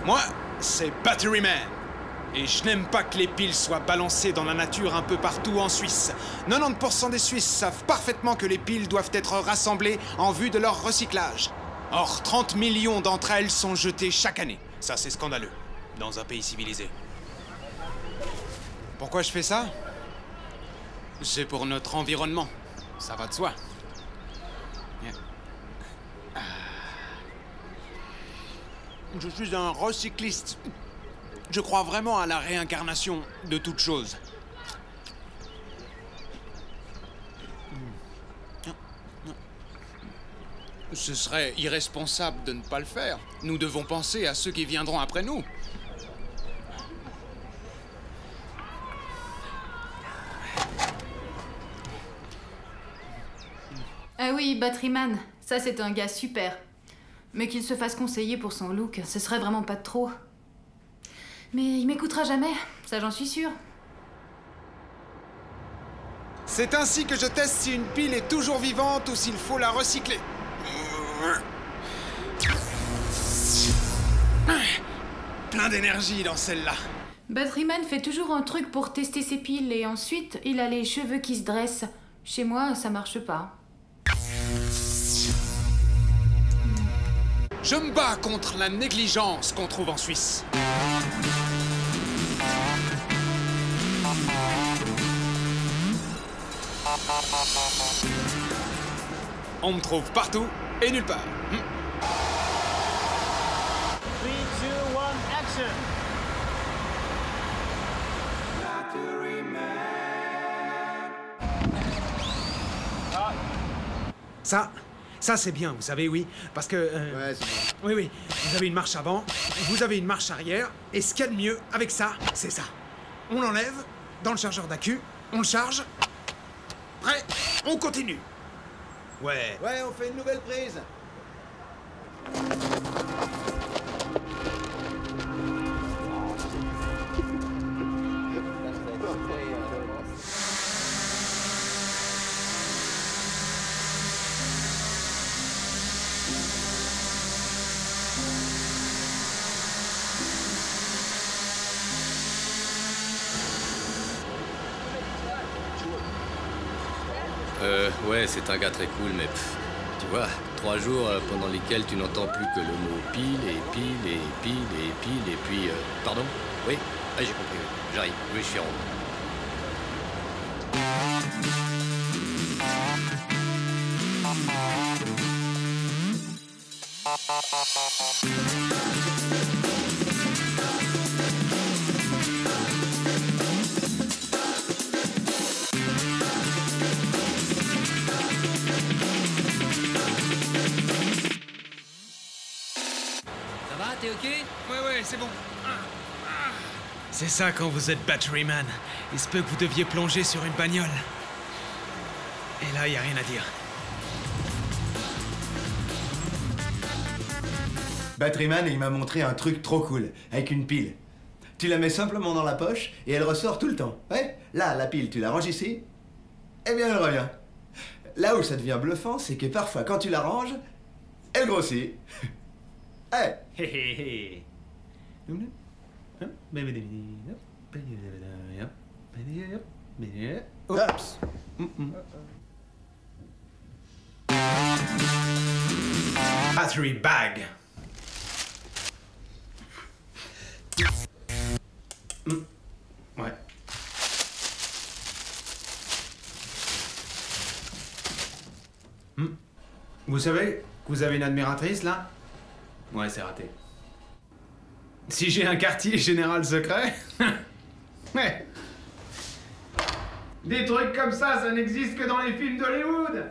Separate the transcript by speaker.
Speaker 1: Moi, c'est Battery Man. Et je n'aime pas que les piles soient balancées dans la nature un peu partout en Suisse. 90% des Suisses savent parfaitement que les piles doivent être rassemblées en vue de leur recyclage. Or, 30 millions d'entre elles sont jetées chaque année. Ça, c'est scandaleux, dans un pays civilisé. Pourquoi je fais ça? C'est pour notre environnement. Ça va de soi. Je suis un recycliste. Je crois vraiment à la réincarnation de toute chose. Ce serait irresponsable de ne pas le faire. Nous devons penser à ceux qui viendront après nous.
Speaker 2: Ah oui, Batteryman, ça c'est un gars super. Mais qu'il se fasse conseiller pour son look, ce serait vraiment pas de trop. Mais il m'écoutera jamais, ça j'en suis sûre.
Speaker 1: C'est ainsi que je teste si une pile est toujours vivante ou s'il faut la recycler. Plein d'énergie dans celle-là.
Speaker 2: Batteryman fait toujours un truc pour tester ses piles et ensuite il a les cheveux qui se dressent. Chez moi, ça marche pas.
Speaker 1: Je me bats contre la négligence qu'on trouve en Suisse. On me trouve partout et nulle part.
Speaker 3: 3, 2, 1, action!
Speaker 4: Ça c'est bien, vous savez, oui, parce que...
Speaker 5: Ouais, c'est bon.
Speaker 4: Oui, vous avez une marche avant, vous avez une marche arrière, et ce qu'il y a de mieux avec ça, c'est ça. On l'enlève dans le chargeur d'accu, on le charge, prêt, on continue. Ouais.
Speaker 5: Ouais, on fait une nouvelle prise.
Speaker 6: Ouais, c'est un gars très cool, mais tu vois, 3 jours pendant lesquels tu n'entends plus que le mot pile et pile et pile et pile et puis... pardon? Oui? Ah, j'ai compris, oui. J'arrive. Oui, je suis en route.
Speaker 7: T'es ok?
Speaker 1: Ouais, c'est bon.
Speaker 4: C'est ça quand vous êtes Batteryman. Il se peut que vous deviez plonger sur une bagnole. Et là, y a rien à dire.
Speaker 5: Batteryman, il m'a montré un truc trop cool, avec une pile. Tu la mets simplement dans la poche et elle ressort tout le temps. Ouais, là, la pile, tu la ranges ici, et bien elle revient. Là où ça devient bluffant, c'est que parfois, quand tu la ranges, elle grossit. Ouais. Oups.
Speaker 4: Battery bag. Ouais. Vous savez que vous avez une admiratrice, là? Ouais, c'est raté. Si j'ai un quartier général secret... Ouais. Des trucs comme ça n'existe que dans les films d'Hollywood.